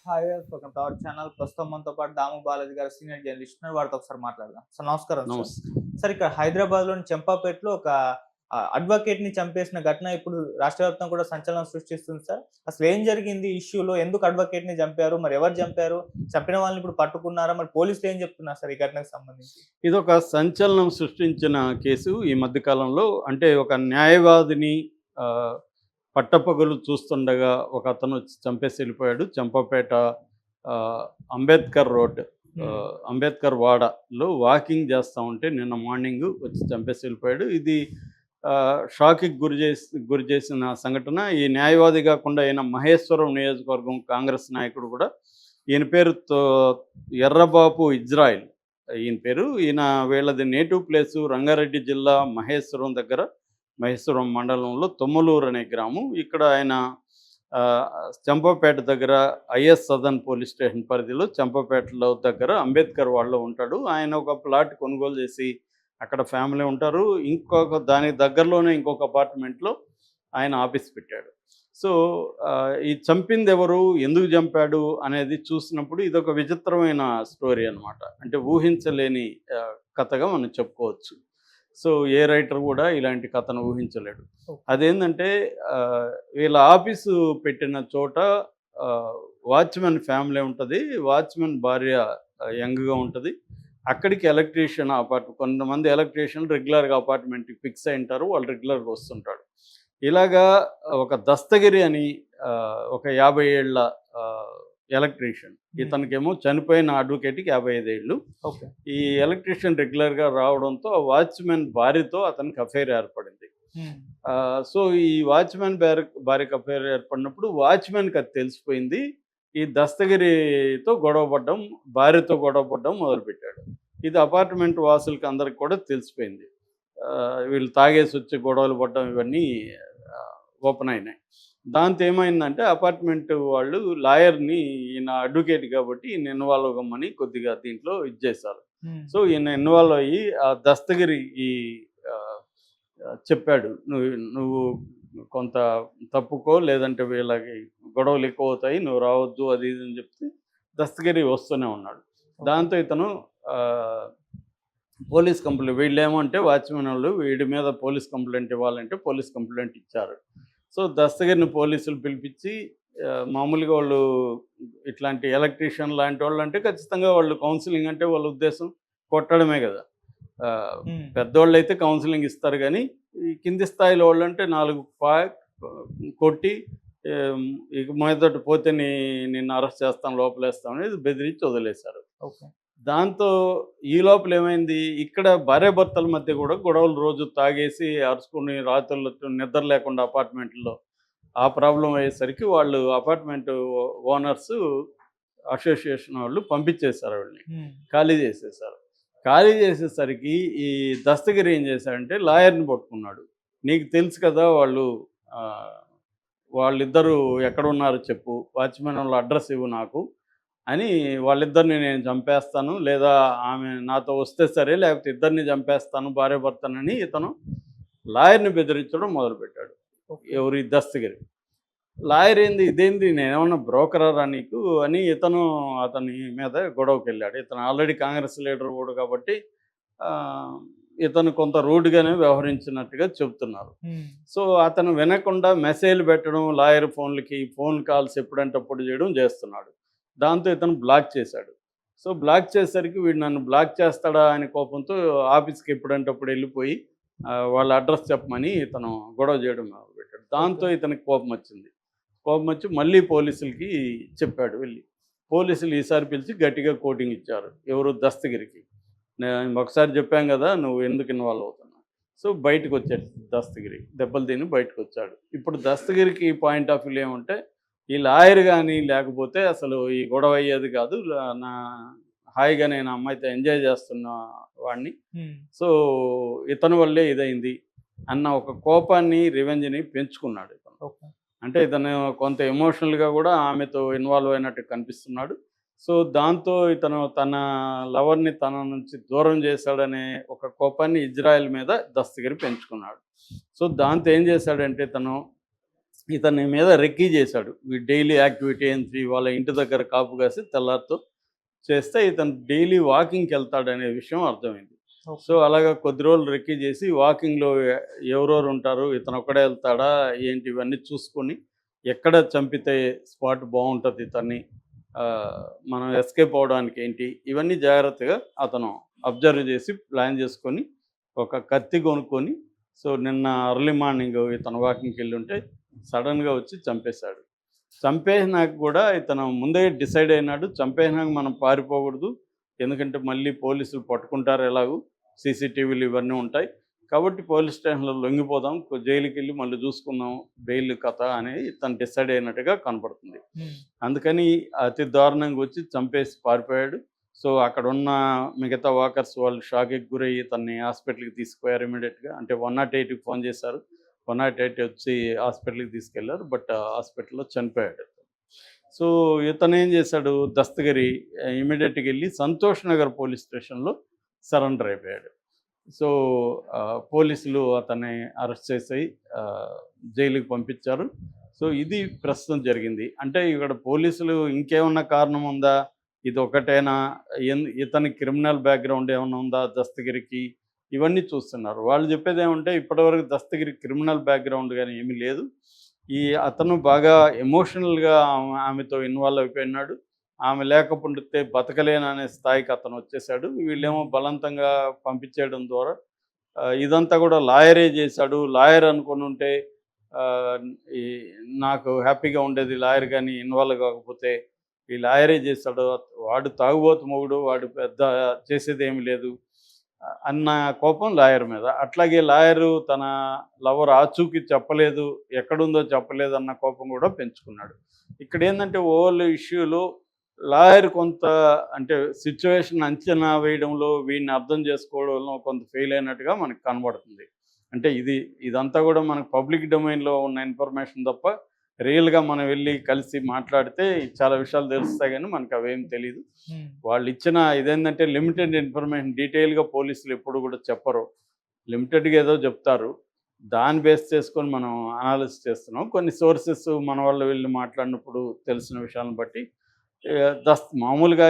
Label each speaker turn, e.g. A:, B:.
A: Hi welcome to our channel. ప్రస్తుతం మనతో పాటు దాము బాలాజీ గారు సీనియర్ జర్నలిస్ట్ ఉన్నారు. వారితో ఒకసారి మాట్లాడదాం. సార్ నమస్కారం సార్.
B: నమస్తే.
A: సార్ ఇక్కడ హైదరాబాద్‌లోని చంపాపేటలో ఒక అడ్వకేట్‌ని చంపేసిన ఘటన ఇప్పుడు రాష్ట్ర వ్యాప్తంగా కూడా సంచలనం సృష్టిస్తుంది సార్. అసలు ఏం జరిగింది ఈ ఇష్యూలో? ఎందుకు అడ్వకేట్‌ని చంపారు? మరి ఎవరు చంపారు? చంపిన వాళ్ళని ఇప్పుడు పట్టుకున్నారా? మరి పోలీసులు ఏం చెప్తున్నారు సార్ ఈ ఘటనకు సంబంధించి?
B: ఇదొక సంచలనం సృష్టించిన కేసు ఈ మధ్య కాలంలో. అంటే ఒక న్యాయవాదిని ఆహ్, పట్టపగలు చూస్తుండగా ఒకతను వచ్చి చంపేసి వెళ్ళిపోయాడు. చంపాపేట ఆహ్, అంబేద్కర్ రోడ్
A: హ్మ్.
B: అంబేద్కర్ వాడలో వాకింగ్ చేస్తా ఉంటే నిన్న మార్నింగ్ వచ్చి చంపేసి వెళ్ళిపోయాడు. ఇది షాక్‌కి గురి చేసిన సంఘటన. ఈ న్యాయవాది కాకుండా ఈయన మహేశ్వరం నియోజకవర్గం కాంగ్రెస్ నాయకుడు కూడా. ఈయన పేరు ఎర్రబాపు ఇజ్రాయిల్ ఈయన పేరు. వీళ్ళది నేటివ్ ప్లేసు రంగారెడ్డి జిల్లా మహేశ్వరం దగ్గర, మహేశ్వరం మండలంలో తొమ్మలూరు అనే గ్రామం. ఇక్కడ ఆయన చంపాపేట దగ్గర ఐఎస్ సదన్ పోలీస్ స్టేషన్ పరిధిలో చంపాపేటలో దగ్గర అంబేద్కర్ వాడలో ఉంటాడు. ఆయన ఒక ప్లాట్ కొనుగోలు చేసి అక్కడ ఫ్యామిలీ ఉంటారు. దానికి దగ్గరలోనే ఇంకొక అపార్ట్మెంట్లో ఆయన ఆఫీస్ పెట్టాడు. సో ఈ చంపింది ఎవరు, ఎందుకు చంపాడు అనేది చూసినప్పుడు ఇదొక విచిత్రమైన స్టోరీ అనమాట. అంటే ఊహించలేని కథగా మనం చెప్పుకోవచ్చు. సో ఏ రైటర్ కూడా ఇలాంటి కథను ఊహించలేడు. అదేంటంటే వీళ్ళ ఆఫీసు పెట్టిన చోట వాచ్మెన్ ఫ్యామిలీ ఉంటుంది. వాచ్మెన్ భార్య యంగ్గా ఉంటుంది. అక్కడికి కొంతమంది ఎలక్ట్రీషియన్లు రెగ్యులర్గా అపార్ట్మెంట్కి ఫిక్స్ అయి ఉంటారు. వాళ్ళు రెగ్యులర్గా వస్తుంటాడు. ఇలాగా ఒక దస్తగిరి అని ఒక 50 ఏళ్ల ఎలక్ట్రీషియన్. ఇతనికేమో చనిపోయిన అడ్వకేట్కి 55 ఏళ్ళు. ఈ ఎలక్ట్రీషియన్ రెగ్యులర్గా రావడంతో ఆ వాచ్మెన్ భార్యతో అతనికి అఫైర్ ఏర్పడింది. సో ఈ వాచ్మెన్ భార్యకు అఫైర్ ఏర్పడినప్పుడు వాచ్మెన్కి అది తెలిసిపోయింది. ఈ దస్తగిరితో గొడవపడ్డం, భార్యతో గొడవపడ్డం మొదలుపెట్టాడు. ఇది అపార్ట్మెంట్ వాసులకి అందరికి కూడా తెలిసిపోయింది. వీళ్ళు తాగేసి వచ్చి గొడవలు పడ్డం ఇవన్నీ ఓపెన్ అయినాయి. దాంతో ఏమైందంటే అపార్ట్మెంట్ వాళ్ళు లాయర్ని, ఈయన అడ్వకేట్ కాబట్టి ఈయన ఇన్వాల్వ్ అవ్వమని కొద్దిగా దీంట్లో చేశారు. సో ఈయన ఇన్వాల్వ్ అయ్యి ఆ దస్తగిరి చెప్పాడు, నువ్వు కొంత తప్పుకో, లేదంటే వీళ్ళకి గొడవలు ఎక్కువ అవుతాయి, నువ్వు రావద్దు, అది ఇది అని చెప్తే దస్తగిరి వస్తూనే ఉన్నాడు. దాంతో ఇతను పోలీస్ కంప్లైంట్, వీళ్ళేమంటే వాచ్మెన్ వాళ్ళు వీడి మీద పోలీస్ కంప్లైంట్ ఇవ్వాలంటే పోలీస్ కంప్లైంట్ ఇచ్చారు. సో దస్తగిరిని పోలీసులు పిలిపించి, మామూలుగా వాళ్ళు ఇట్లాంటి ఎలక్ట్రీషియన్ లాంటి వాళ్ళు అంటే ఖచ్చితంగా వాళ్ళు కౌన్సిలింగ్ అంటే వాళ్ళ ఉద్దేశం కొట్టడమే కదా. పెద్దవాళ్ళు అయితే కౌన్సిలింగ్ ఇస్తారు, కానీ ఈ కింది స్థాయిలో వాళ్ళు అంటే 4 కొట్టి ఇక మొదటి పోతే నిన్ను అరెస్ట్ చేస్తాం, లోపలేస్తాం అనేది బెదిరించి వదిలేశారు. దాంతో ఈ లోపల ఏమైంది, ఇక్కడ భార్యాభర్తల మధ్య కూడా గొడవలు రోజు తాగేసి అరుచుకుని రాత్రులు నిద్ర లేకుండా అపార్ట్మెంట్లో ఆ ప్రాబ్లం అయ్యేసరికి వాళ్ళు అపార్ట్మెంట్ ఓనర్స్ అసోసియేషన్ వాళ్ళు పంపించేశారు, వాళ్ళని ఖాళీ చేసేసారు. ఖాళీ చేసేసరికి ఈ దస్తగిరి ఏం చేశాడంటే లాయర్ని పట్టుకున్నాడు. నీకు తెలుసు కదా వాళ్ళిద్దరూ ఎక్కడున్నారో చెప్పు, వాచ్మెన్ వాళ్ళ అడ్రస్ ఇవ్వు నాకు అని, వాళ్ళిద్దరిని నేను చంపేస్తాను, లేదా ఆమె నాతో వస్తే సరే, లేకపోతే ఇద్దరిని చంపేస్తాను భార్యాభర్తనని ఇతను లాయర్ని బెదిరించడం మొదలుపెట్టాడు. ఎవరు? ఈ దస్తగిరి. లాయర్ ఇదేంది, నేనేమన్నా బ్రోకరా నీకు అని అతని మీద గొడవకి వెళ్ళాడు. ఇతను ఆల్రెడీ కాంగ్రెస్ లీడర్ కూడా కాబట్టి ఇతను కొంత రూడ్గానే వ్యవహరించినట్టుగా చెబుతున్నారు. సో అతను వినకుండా మెసేజ్లు పెట్టడం, లాయర్ ఫోన్ కాల్స్ ఎప్పుడంటే అప్పుడు చేయడం చేస్తున్నాడు. దాంతో ఇతను బ్లాక్ చేశాడు. సో బ్లాక్ చేసేసరికి వీడు నన్ను బ్లాక్ చేస్తాడా అని కోపంతో ఆఫీస్కి ఎప్పుడంటే అప్పుడు వెళ్ళిపోయి వాళ్ళ అడ్రస్ చెప్పమని ఇతను గొడవ చేయడం మొదలుపెట్టాడు. దాంతో ఇతనికి కోపం వచ్చి మళ్ళీ పోలీసులకి చెప్పాడు. పోలీసులు ఈసారి పిలిచి గట్టిగా కోటింగ్ ఇచ్చారు. ఎవరు? దస్తగిరికి. నేను ఒకసారి చెప్పాం కదా, నువ్వు ఎందుకు ఇన్వాల్వ్ అవుతున్నావు. సో బయటకు వచ్చాడు దస్తగిరి, దెబ్బలు తిని బయటకు వచ్చాడు. ఇప్పుడు దస్తగిరికి పాయింట్ ఆఫ్ వ్యూ ఏమంటే, ఈ లాయర్ కానీ లేకపోతే అసలు ఈ గొడవ అయ్యేది కాదు, హాయిగా నేను అమ్మాయితో ఎంజాయ్ చేస్తున్న వాడిని, సో ఇతని వల్లే ఇదైంది అన్న ఒక కోపాన్ని, రివెంజ్ని పెంచుకున్నాడు ఇతను. అంటే ఇతను కొంత ఎమోషనల్గా కూడా ఆమెతో ఇన్వాల్వ్ అయినట్టు కనిపిస్తున్నాడు. సో దాంతో ఇతను తన లవర్ని తన నుంచి దూరం చేశాడనే ఒక కోపాన్ని ఇజ్రాయెల్ మీద దస్తగిరి పెంచుకున్నాడు. సో దాంతో ఏం చేశాడంటే, తను ఇతని మీద రెక్కీ చేశాడు. ఈ డైలీ యాక్టివిటీ ఏంటి, వాళ్ళ ఇంటి దగ్గర కాపు కాసి తెల్లారితో చేస్తే ఇతను డైలీ వాకింగ్కి వెళ్తాడనే విషయం అర్థమైంది. సో అలాగా కొద్ది రోజులు రెక్కీ చేసి వాకింగ్లో ఎవరెవరు ఉంటారు, ఇతను ఒక్కడే వెళ్తాడా ఏంటి, ఇవన్నీ చూసుకొని ఎక్కడ చంపితే స్పాట్ బాగుంటుంది ఇతన్ని, మనం ఎస్కేప్ అవడానికి ఏంటి, ఇవన్నీ జాగ్రత్తగా అతను అబ్జర్వ్ చేసి ప్లాన్ చేసుకొని ఒక కత్తి కొనుక్కొని, సో నిన్న అర్లీ మార్నింగ్ ఇతను వాకింగ్కి వెళ్ళి ఉంటే సడన్గా వచ్చి చంపేశాడు. చంపేసినాక కూడా ఇతను ముందే డిసైడ్ అయినాడు, చంపేసినాక మనం పారిపోకూడదు, ఎందుకంటే మళ్ళీ పోలీసులు పట్టుకుంటారు, ఎలాగూ సీసీటీవీలు ఇవన్నీ ఉంటాయి కాబట్టి పోలీస్ స్టేషన్లో లొంగిపోదాం, జైలుకి వెళ్ళి మళ్ళీ చూసుకుందాం బెయిల్ కథ అనేది తను డిసైడ్ అయినట్టుగా కనపడుతుంది. అందుకని అతి దారుణంగా వచ్చి చంపేసి పారిపోయాడు. సో అక్కడ ఉన్న మిగతా వాకర్స్ వాళ్ళు షాక్కి గురయ్యి తనని హాస్పిటల్కి తీసుకుపోయారు ఇమీడియట్గా. అంటే 108కి ఫోన్ చేశారు, 108 వచ్చి హాస్పిటల్కి తీసుకెళ్లారు, బట్ హాస్పిటల్లో చనిపోయాడు. సో ఇతను ఏం చేశాడు, దస్తగిరి ఇమీడియట్గా వెళ్ళి సంతోష్ నగర్ పోలీస్ స్టేషన్లో సరెండర్ అయిపోయాడు. సో పోలీసులు అతన్ని అరెస్ట్ చేసి జైలుకి పంపించారు. సో ఇది ప్రస్తుతం జరిగింది. అంటే ఇక్కడ పోలీసులు ఇంకేమన్నా కారణం ఉందా, ఇది ఒకటేనా, ఇతని క్రిమినల్ బ్యాక్గ్రౌండ్ ఏమైనా ఉందా దస్తగిరికి, ఇవన్నీ చూస్తున్నారు. వాళ్ళు చెప్పేది ఏమంటే ఇప్పటివరకు దస్తగిరి క్రిమినల్ బ్యాక్గ్రౌండ్ కానీ ఏమీ లేదు, అతను బాగా ఎమోషనల్గా ఆమెతో ఇన్వాల్వ్ అయిపోయినాడు, ఆమె లేకపోతే బతకలేననే స్థాయికి అతను వచ్చేసాడు. వీళ్ళేమో బలవంతంగా పంపించేయడం ద్వారా ఇదంతా కూడా లాయరే చేశాడు, లాయర్ అనుకుని ఉంటే నాకు హ్యాపీగా ఉండేది, లాయర్ కానీ ఇన్వాల్వ్ కాకపోతే, ఈ లాయరే చేశాడు, వాడు తాగుబోతు మొగుడు, వాడు పెద్ద చేసేది ఏమి లేదు అన్న కోపం లాయర్ మీద. అట్లాగే లాయరు తన లవర్ ఆచూకీ చెప్పలేదు, ఎక్కడుందో చెప్పలేదు అన్న కోపం కూడా పెంచుకున్నాడు. ఇక్కడ ఏంటంటే ఓవల్ ఇష్యూలో లాయర్ కొంత అంటే సిచ్యువేషన్ అంచనా వేయడంలో, వీడిని అర్థం చేసుకోవడంలో కొంత ఫెయిల్ అయినట్టుగా మనకు కనబడుతుంది. అంటే ఇదంతా కూడా మనకు పబ్లిక్ డొమైన్లో ఉన్న ఇన్ఫర్మేషన్ తప్ప రియల్గా మనం వెళ్ళి కలిసి మాట్లాడితే చాలా విషయాలు తెలుస్తాయి, కానీ మనకు అవేం తెలియదు. వాళ్ళు ఇచ్చిన ఇదేంటంటే లిమిటెడ్ ఇన్ఫర్మేషన్, డీటెయిల్గా పోలీసులు ఎప్పుడు కూడా చెప్పరు, లిమిటెడ్గా ఏదో చెప్తారు, దాన్ని బేస్ చేసుకొని మనం అనాలిసిస్ చేస్తున్నాం. కొన్ని సోర్సెస్ మన వాళ్ళు వెళ్ళి మాట్లాడినప్పుడు తెలిసిన విషయాలను బట్టి మామూలుగా